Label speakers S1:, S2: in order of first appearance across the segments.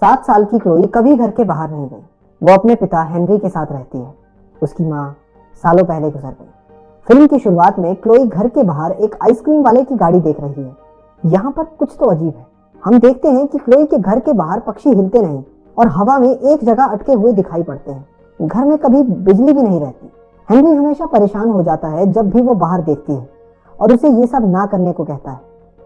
S1: 7 साल की क्लोई कभी घर के बाहर नहीं गई। वो अपने पिता हेनरी के साथ रहती है। उसकी माँ सालों पहले गुजर गई। फिल्म की शुरुआत में क्लोई घर के बाहर एक आइसक्रीम वाले की गाड़ी देख रही है। यहाँ पर कुछ तो अजीब है। हम देखते हैं कि क्लोई के घर के बाहर पक्षी हिलते नहीं और हवा में एक जगह अटके हुए दिखाई पड़ते हैं। घर में कभी बिजली भी नहीं रहती। हेनरी हमेशा परेशान हो जाता है जब भी वो बाहर देखती है और उसे ये सब ना करने को कहता है।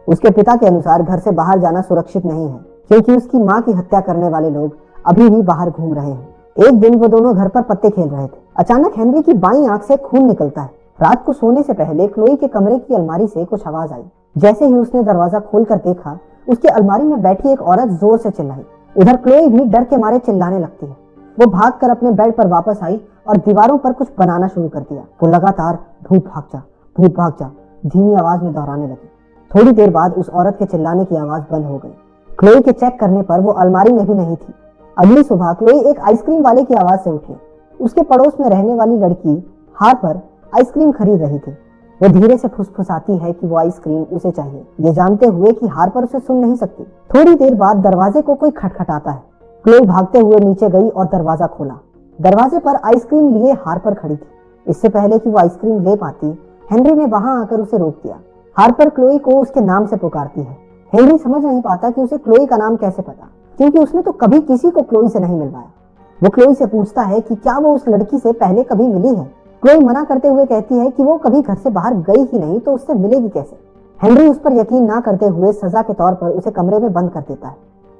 S1: उसके पिता के अनुसार घर से बाहर जाना सुरक्षित नहीं है क्योंकि उसकी माँ की हत्या करने वाले लोग अभी भी बाहर घूम रहे हैं। एक दिन वो दोनों घर पर पत्ते खेल रहे थे। अचानक हेनरी की बाईं आंख से खून निकलता है। रात को सोने से पहले क्लोई के कमरे की अलमारी से कुछ आवाज आई। जैसे ही उसने दरवाजा खोलकर देखा, उसकी अलमारी में बैठी एक औरत जोर से चिल्लाई। उधर क्लोई भी डर के मारे चिल्लाने लगती है। वो भागकर अपने बेड पर वापस आई और दीवारों पर कुछ बनाना शुरू कर दिया। वो लगातार भूत भाग जा धीमी आवाज में दोहराने लगी। थोड़ी देर बाद उस औरत के चिल्लाने की आवाज बंद हो गई। क्लोई के चेक करने पर वो अलमारी में भी नहीं थी। अगली सुबह क्लोई एक आइसक्रीम वाले की आवाज से उठी। उसके पड़ोस में रहने वाली लड़की हार्पर आइसक्रीम खरीद रही थी। वो धीरे से फुसफुसाती है कि वो आइसक्रीम उसे चाहिए, ये जानते हुए कि हार्पर उसे सुन नहीं सकती। थोड़ी देर बाद दरवाजे को कोई खटखटाता है। क्लोई भागते हुए नीचे गई और दरवाजा खोला। दरवाजे पर आइसक्रीम लिए हार्पर खड़ी थी। इससे पहले कि वो आइसक्रीम ले पाती, हेनरी ने वहां आकर उसे रोक दिया। हार्पर क्लोई को उसके नाम से पुकारती है। हेनरी समझ नहीं पाता कि उसे क्लोई का नाम कैसे पता, क्योंकि उसने तो कभी किसी को क्लोई से नहीं मिलवाया। वो क्लोई से पूछता है कि क्या वो उस लड़की से पहले कभी मिली है। क्लोई मना करते हुए कहती है कि वो कभी घर से बाहर गई ही नहीं, तो उससे मिलेगी कैसे। हेनरी उस पर यकीन ना करते हुए सजा के तौर पर उसे कमरे में बंद कर देता है।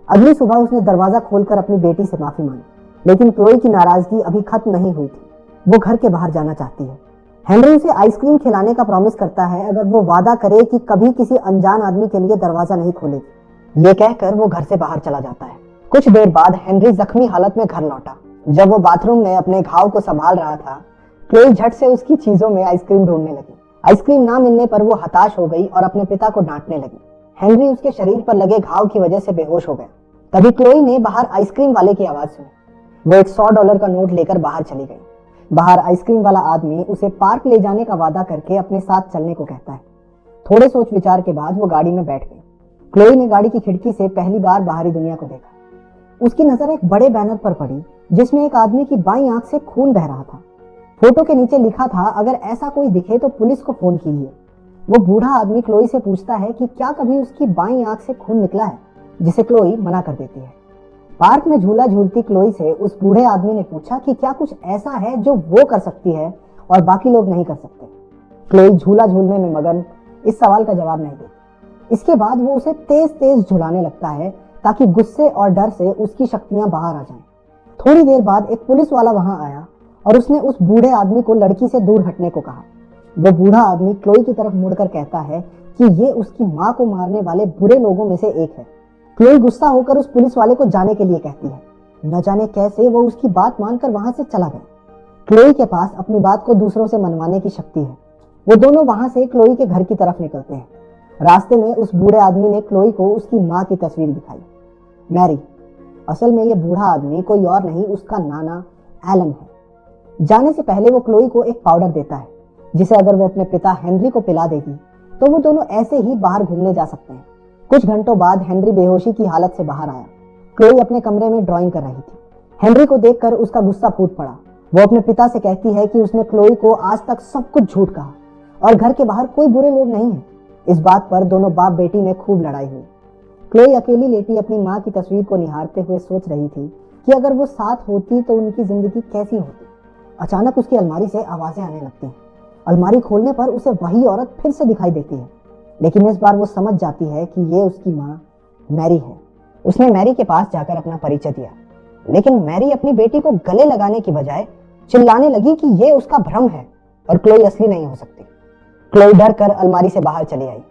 S1: अगली सुबह उसने दरवाजा खोलकर अपनी बेटी से माफी मांगी, लेकिन क्लोई की नाराजगी अभी खत्म नहीं हुई थी। वो घर के बाहर जाना चाहती है। हेनरी उसे आइसक्रीम खिलाने का प्रॉमिस करता है अगर वो वादा करे कि कभी किसी अनजान आदमी के लिए दरवाजा नहीं खोलेगी। ये कहकर वो घर से बाहर चला जाता है। कुछ देर बाद हेनरी जख्मी हालत में घर लौटा। जब वो बाथरूम में अपने घाव को संभाल रहा था, क्लोई झट से उसकी चीजों में आइसक्रीम ढूंढने लगी। आइसक्रीम ना मिलने पर वो हताश हो गई और अपने पिता को डांटने लगी। हेनरी उसके शरीर पर लगे घाव की वजह से बेहोश हो गया। तभी क्लोई ने बाहर आइसक्रीम वाले की आवाज सुनी। वो एक $100 का नोट लेकर बाहर चली गई। बाहर आइसक्रीम वाला आदमी उसे पार्क ले जाने का वादा करके अपने साथ चलने को कहता है। थोड़े सोच विचार के बाद वो गाड़ी में बैठ गई। क्लोई ने गाड़ी की खिड़की से पहली बार बाहरी दुनिया को देखा। उसकी नजर एक बड़े बैनर पर पड़ी जिसमें एक आदमी की बाईं आंख से खून बह रहा था। फोटो के नीचे लिखा था, अगर ऐसा कोई दिखे तो पुलिस को फोन कीजिए। वो बूढ़ा आदमी क्लोई से पूछता है कि क्या कभी उसकी बाईं आंख से खून निकला है, जिसे क्लोई मना कर देती है। पार्क में झूला झूलती क्लोई से उस बूढ़े आदमी ने पूछा कि क्या कुछ ऐसा है जो वो कर सकती है और बाकी लोग नहीं कर सकते। क्लोई झूला झूलने में मगन इस सवाल का जवाब नहीं देती। इसके बाद वो उसे तेज तेज झुलाने लगता है ताकि गुस्से और डर से उसकी शक्तियां बाहर आ जाएं। थोड़ी देर बाद एक पुलिस वाला वहां आया और उसने उस बूढ़े आदमी को लड़की से दूर हटने को कहा। वो बूढ़ा आदमी क्लोई की तरफ मुड़कर कहता है कि ये उसकी माँ को मारने वाले बुरे लोगों में से एक है। क्लोई गुस्सा होकर उस पुलिस वाले को जाने के लिए कहती है। न जाने कैसे वो उसकी बात मानकर वहां से चला गया। क्लोई के पास अपनी बात को दूसरों से मनवाने की शक्ति है। वो दोनों वहां से क्लोई के घर की तरफ निकलते हैं। रास्ते में उस बूढ़े आदमी ने क्लोई को उसकी माँ की तस्वीर दिखाई, मैरी। असल में ये बूढ़ा आदमी कोई और नहीं, उसका नाना एलन है। जाने से पहले वो क्लोई को एक पाउडर देता है जिसे अगर वो अपने पिता हेनरी को पिला देगी तो वो दोनों ऐसे ही बाहर घूमने जा सकते हैं। कुछ घंटों बाद हेनरी बेहोशी की हालत से बाहर आया। क्लोई अपने कमरे में ड्राइंग कर रही थी। हेनरी को देखकर उसका गुस्सा फूट पड़ा। वो अपने पिता से कहती है कि उसने क्लोई को आज तक सब कुछ झूठ कहा और घर के बाहर कोई बुरे लोग नहीं है। इस बात पर दोनों बाप बेटी में खूब लड़ाई हुई। क्लोई अकेली लेटी अपनी माँ की तस्वीर को निहारते हुए सोच रही थी कि अगर वो साथ होती तो उनकी जिंदगी कैसी होती। अचानक उसकी अलमारी से आवाजें आने लगती हैं। अलमारी खोलने पर उसे वही औरत फिर से दिखाई देती है, लेकिन इस बार वो समझ जाती है कि ये उसकी माँ मैरी है। उसने मैरी के पास जाकर अपना परिचय दिया, लेकिन मैरी अपनी बेटी को गले लगाने की बजाय चिल्लाने लगी कि ये उसका भ्रम है और क्लोई असली नहीं हो सकती। क्लोई डर कर अलमारी से बाहर चली आई।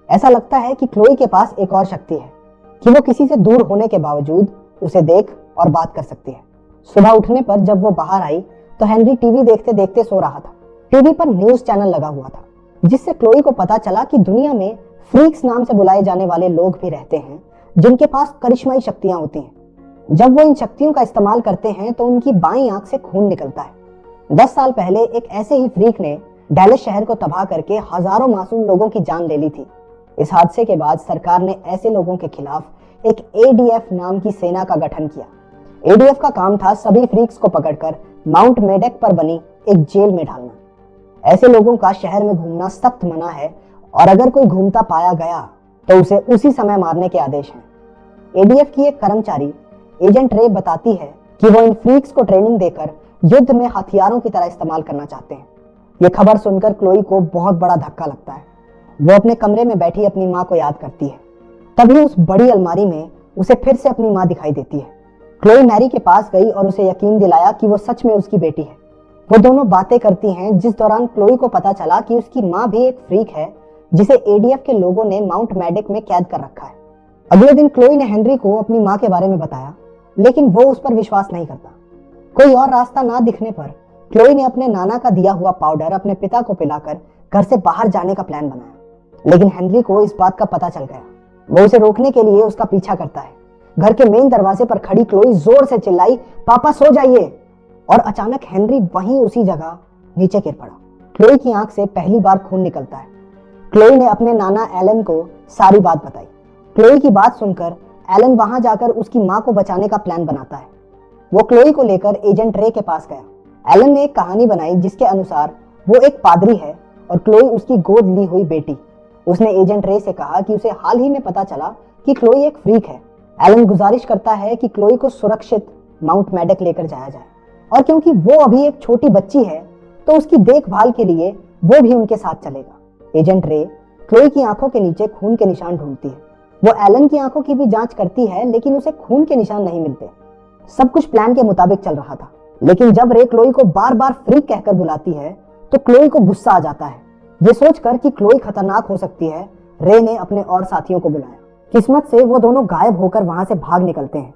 S1: ऐसा लगता है कि क्लोई के पास एक और शक्ति है कि वो किसी से दूर होने के बावजूद उसे देख और बात कर सकती है। सुबह उठने पर जब वो बाहर आई तो हेनरी टीवी देखते देखते सो रहा था। टीवी पर न्यूज चैनल लगा हुआ था, जिससे क्लोई को पता चला कि दुनिया में फ्रीक्स नाम से बुलाए जाने वाले लोग भी रहते हैं जिनके पास करिश्माई शक्तियां होती हैं। जब वो इन शक्तियों का इस्तेमाल करते हैं तो उनकी बाईं आंख से खून निकलता है। 10 साल पहले एक ऐसे ही फ्रीक ने डैलस शहर को तबाह करके हजारों मासूम लोगों की जान ले ली थी। इस हादसे के बाद सरकार ने ऐसे लोगों के खिलाफ एक एडीएफ नाम की सेना का गठन किया। एडीएफ का काम था सभी फ्रीक्स को पकड़कर माउंट मेडेक पर बनी एक जेल में डालना। ऐसे लोगों का शहर में घूमना सख्त मना है और अगर कोई घूमता पाया गया तो उसे उसी समय मारने के आदेश हैं। एडीएफ की एक कर्मचारी एजेंट रे बताती है कि वो इन फ्रीक्स को ट्रेनिंग देकर युद्ध में हथियारों की तरह इस्तेमाल करना चाहते हैं। ये खबर सुनकर क्लोई को बहुत बड़ा धक्का लगता है। वो अपने कमरे में बैठी अपनी माँ को याद करती है। तभी उस बड़ी अलमारी में उसे फिर से अपनी माँ दिखाई देती है। क्लोई मैरी के पास गई और उसे यकीन दिलाया कि वो सच में उसकी बेटी है। वो दोनों बातें करती हैं, जिस दौरान क्लोई को पता चला कि उसकी माँ भी एक फ्रीक है जिसे एडीएफ के लोगों ने माउंट मेडेक में कैद कर रखा है। अगले दिन क्लोई ने हेनरी को अपनी माँ के बारे में बताया, लेकिन वो उस पर विश्वास नहीं करता। कोई और रास्ता ना दिखने पर क्लोई ने अपने नाना का दिया हुआ पाउडर अपने पिता को पिलाकर घर से बाहर जाने का प्लान बनाया, लेकिन हेनरी को इस बात का पता चल गया। वो उसे रोकने के लिए उसका पीछा करता है। घर के मेन दरवाजे पर खड़ी क्लोई जोर से चिल्लाई, पापा सो जाइए, और अचानक हेनरी वहीं उसी जगह नीचे गिर पड़ा। क्लोई की आंख से पहली बार खून निकलता है। क्लोई ने अपने नाना एलन को सारी बात बताई। क्लोई की बात सुनकर एलन वहां जाकर उसकी मां को बचाने का प्लान बनाता है। वो क्लोई को लेकर एजेंट रे के पास गया। एलन ने एक कहानी बनाई जिसके अनुसार वो एक पादरी है और क्लोई उसकी गोद ली हुई बेटी। उसने एजेंट रे से कहा कि उसे हाल ही में पता चला कि क्लोई एक फ्रीक है। एलन गुजारिश करता है कि क्लोई को सुरक्षित माउंट मेडेक लेकर जाया जाए, और क्योंकि वो अभी एक छोटी बच्ची है तो उसकी देखभाल के लिए वो भी उनके साथ चलेगा। एजेंट रे क्लोई की आंखों के नीचे खून के निशान ढूंढती है। वो एलन की आंखों की भी जांच करती है, लेकिन उसे खून के निशान नहीं मिलते। सब कुछ प्लान के मुताबिक चल रहा था, लेकिन जब रे क्लोई को बार बार फ्रीक कहकर बुलाती है तो क्लोई को गुस्सा आ जाता है। ये सोचकर कि क्लोई खतरनाक हो सकती है, रे ने अपने और साथियों को बुलाया। किस्मत से वो दोनों गायब होकर वहां से भाग निकलते हैं।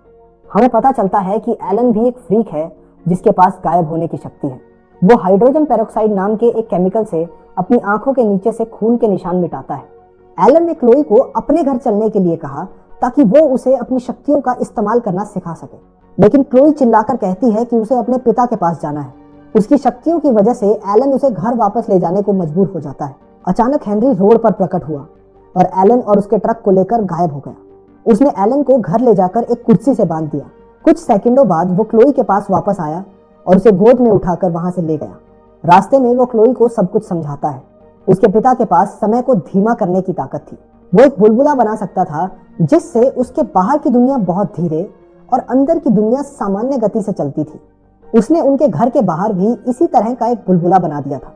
S1: हमें पता चलता है कि एलन भी एक फ्रीक है जिसके पास गायब होने की शक्ति है। वो हाइड्रोजन पेरोक्साइड नाम के एक केमिकल से अपनी आंखों के नीचे से खून के निशान मिटाता है। एलन ने क्लोई को अपने घर चलने के लिए कहा ताकि वो उसे अपनी शक्तियों का इस्तेमाल करना सिखा सके, लेकिन क्लोई चिल्लाकर कहती है कि उसे अपने पिता के पास जाना है। उसकी शक्तियों की वजह से एलन उसे घर वापस ले जाने को मजबूर हो जाता है। अचानक हेनरी रोड पर प्रकट हुआ और एलन और उसके ट्रक को लेकर गायब हो गया। उसने एलन को घर ले जाकर एक कुर्सी से बांध दिया। कुछ सेकंडों बाद वो क्लोई के पास वापस आया और उसे गोद में उठाकर वहां से ले गया। रास्ते में वो क्लोई को सब कुछ समझाता है। उसके पिता के पास समय को धीमा करने की ताकत थी। वो एक बुलबुला बना सकता था जिससे उसके बाहर की दुनिया बहुत धीरे और अंदर की दुनिया सामान्य गति से चलती थी। उसने उनके घर के बाहर भी इसी तरह का एक बुलबुला बना दिया था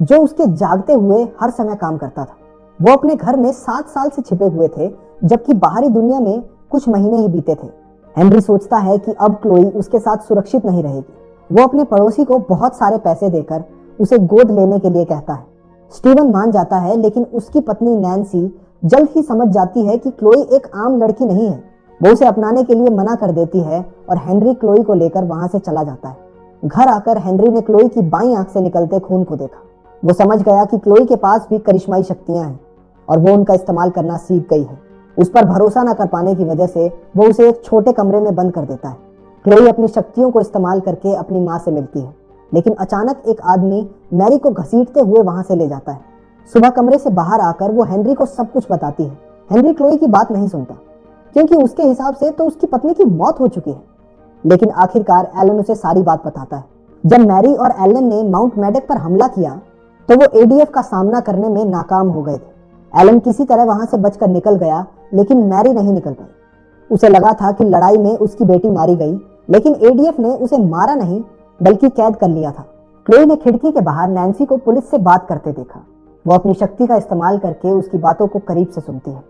S1: जो उसके जागते हुए हर समय काम करता था। वो अपने घर में 7 साल से छिपे हुए थे, जबकि बाहरी दुनिया में कुछ महीने ही बीते थे। हेनरी सोचता है कि अब क्लोई उसके साथ सुरक्षित नहीं रहेगी। वो अपने पड़ोसी को बहुत सारे पैसे देकर उसे गोद लेने के लिए कहता है। स्टीवन मान जाता है, लेकिन उसकी पत्नी नैन्सी जल्द ही समझ जाती है कि क्लोई एक आम लड़की नहीं है। वो उसे अपनाने के लिए मना कर देती है और हेनरी क्लोई को लेकर वहां से चला जाता है। घर आकर हेनरी ने क्लोई की बाईं आंख से निकलते खून को देखा। वो समझ गया कि क्लोई के पास भी करिश्माई शक्तियां हैं और वो उनका इस्तेमाल करना सीख गई है। उस पर भरोसा न कर पाने की वजह से वो उसे एक छोटे कमरे में बंद कर देता है। क्लोई अपनी शक्तियों को इस्तेमाल करके अपनी माँ से मिलती है, लेकिन अचानक एक आदमी मैरी को घसीटते हुए वहां से ले जाता है। सुबह कमरे से बाहर आकर वो हेनरी को सब कुछ बताती है। हेनरी क्लोई की बात नहीं सुनता, क्योंकि उसके हिसाब से तो उसकी पत्नी की मौत हो चुकी है। लेकिन आखिरकार एलन उसे सारी बात बताता है। जब मैरी और एलन ने माउंट मेडेक पर हमला किया तो वो एडीएफ का सामना करने में नाकाम हो गए थे। एलन किसी तरह वहां से बचकर निकल गया, लेकिन मैरी नहीं निकल पाई। उसे लगा था कि लड़ाई में उसकी बेटी मारी गई, लेकिन एडीएफ ने उसे मारा नहीं बल्कि कैद कर लिया था। क्लोई ने खिड़की के बाहर नैन्सी को पुलिस से बात करते देखा। वो अपनी शक्ति का इस्तेमाल करके उसकी बातों को करीब से सुनती है।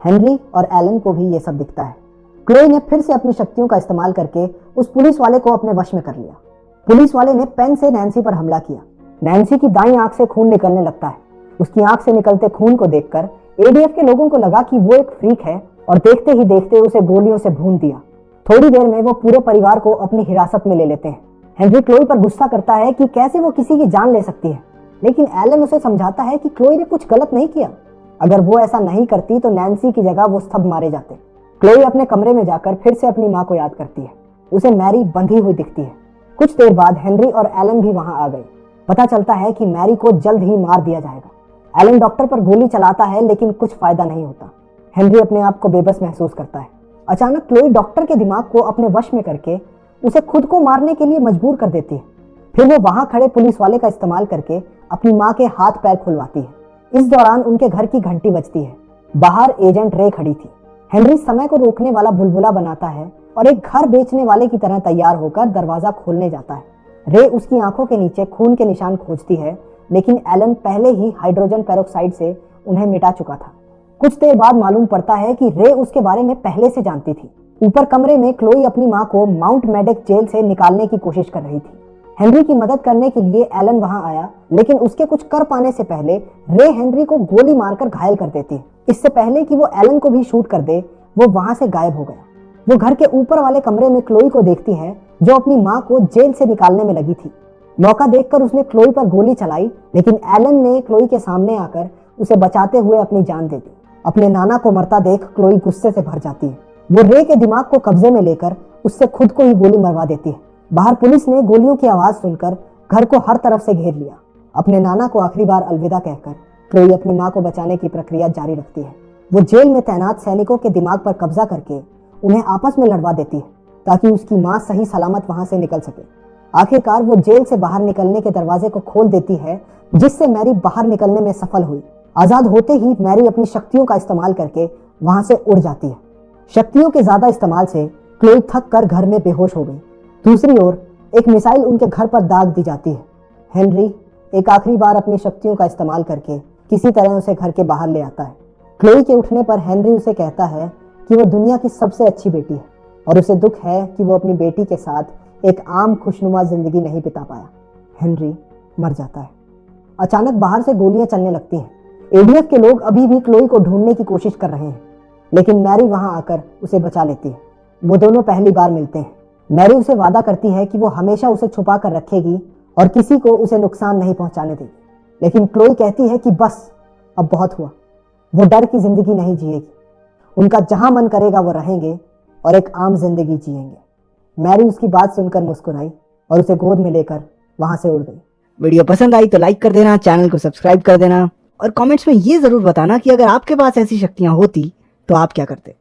S1: हेनरी और एलन को भी ये सब दिखता है। क्लोई ने फिर से अपनी शक्तियों का इस्तेमाल करके उस पुलिस वाले को अपने वश में कर लिया। पुलिस वाले ने पेन से नैन्सी पर हमला किया। नैन्सी की दाईं आंख से खून निकलने लगता है। उसकी आंख से निकलते खून को देखकर एडीएफ के लोगों को लगा कि वो एक फ्रीक है और देखते ही देखते उसे गोलियों से भून दिया। थोड़ी देर में वो पूरे परिवार को अपनी हिरासत में ले लेते हैं। हेनरी क्लोई पर गुस्सा करता है कि कैसे वो किसी की जान ले सकती है, लेकिन एलन उसे समझाता है कि क्लोई ने कुछ गलत नहीं किया। अगर वो ऐसा नहीं करती तो नैन्सी की जगह वो सब मारे जाते। क्लोई अपने कमरे में जाकर फिर से अपनी माँ को याद करती है। उसे मैरी बंधी हुई दिखती है। कुछ देर बाद हेनरी और एलन भी वहां आ गए। पता चलता है कि मैरी को जल्द ही मार दिया जाएगा। एलन डॉक्टर पर गोली चलाता है, लेकिन कुछ फायदा नहीं होता। हेनरी अपने आप को बेबस महसूस करता है। अचानक क्लोई डॉक्टर के दिमाग को अपने वश में करके उसे खुद को मारने के लिए मजबूर कर देती है। फिर वो वहां खड़े पुलिस वाले का इस्तेमाल करके अपनी माँ के हाथ पैर खुलवाती है। इस दौरान उनके घर की घंटी बजती है। बाहर एजेंट रे खड़ी थी। हेनरी समय को रोकने वाला बुलबुला बनाता है और एक घर बेचने वाले की तरह तैयार होकर दरवाजा खोलने जाता है। रे उसकी आंखों के नीचे खून के निशान खोजती है, लेकिन एलन पहले ही हाइड्रोजन पेरोक्साइड से उन्हें मिटा चुका था। कुछ देर बाद मालूम पड़ता है कि रे उसके बारे में पहले से जानती थी। ऊपर कमरे में क्लोई अपनी माँ को माउंट मेडेक जेल से निकालने की कोशिश कर रही थी। हेनरी की मदद करने के लिए एलन वहां आया, लेकिन उसके कुछ कर पाने से पहले रे हेनरी को गोली मारकर घायल कर देती है। इससे पहले कि वो एलन को भी शूट कर दे, वो वहां से गायब हो गया। वो घर के ऊपर वाले कमरे में क्लोई को देखती है, जो अपनी माँ को जेल से निकालने में लगी थी। मौका देखकर उसने क्लोई पर गोली चलाई, लेकिन एलन ने क्लोई के सामने आकर उसे बचाते हुए अपनी जान दे दी। अपने नाना को मरता देख क्लोई गुस्से से भर जाती है। वो रे के दिमाग को कब्जे में लेकर उससे खुद को ही गोली मरवा देती है। बाहर पुलिस ने गोलियों की आवाज सुनकर घर को हर तरफ से घेर लिया। अपने नाना को आखिरी बार अलविदा कहकर क्लोई अपनी माँ को बचाने की प्रक्रिया जारी रखती है। वो जेल में तैनात सैनिकों के दिमाग पर कब्जा करके उन्हें आपस में लड़वा देती है, ताकि उसकी माँ सही सलामत वहां से निकल सके। आखिरकार वो जेल से बाहर निकलने के दरवाजे को खोल देती है, जिससे मैरी बाहर निकलने में सफल हुई। आजाद होते ही मैरी अपनी शक्तियों का इस्तेमाल करके वहां से उड़ जाती है। शक्तियों के ज्यादा इस्तेमाल से क्लोई थक कर घर में बेहोश हो गई। दूसरी ओर एक मिसाइल उनके घर पर दाग दी जाती है। हेनरी एक आखिरी बार अपनी शक्तियों का इस्तेमाल करके किसी तरह उसे घर के बाहर ले आता है। क्लोई के उठने पर हेनरी उसे कहता है कि वो दुनिया की सबसे अच्छी बेटी है और उसे दुख है कि वो अपनी बेटी के साथ एक आम खुशनुमा जिंदगी नहीं बिता पाया। हेनरी मर जाता है। अचानक बाहर से गोलियां चलने लगती हैं। एडीएफ के लोग अभी भी क्लोई को ढूंढने की कोशिश कर रहे हैं, लेकिन मैरी वहां आकर उसे बचा लेती है। वो दोनों पहली बार मिलते हैं। मैरी उसे वादा करती है कि वो हमेशा उसे छुपा कर रखेगी और किसी को उसे नुकसान नहीं पहुंचाने देगी, लेकिन क्लोई कहती है कि बस अब बहुत हुआ। वो डर की जिंदगी नहीं जिएगी। उनका जहां मन करेगा वो रहेंगे और एक आम जिंदगी जिएंगे। मैरी उसकी बात सुनकर मुस्कुराई और उसे गोद में लेकर वहां से उड़ गई। वीडियो पसंद आई तो लाइक कर देना, चैनल को सब्सक्राइब कर देना और कमेंट्स में ये जरूर बताना कि अगर आपके पास ऐसी शक्तियां होती तो आप क्या करते।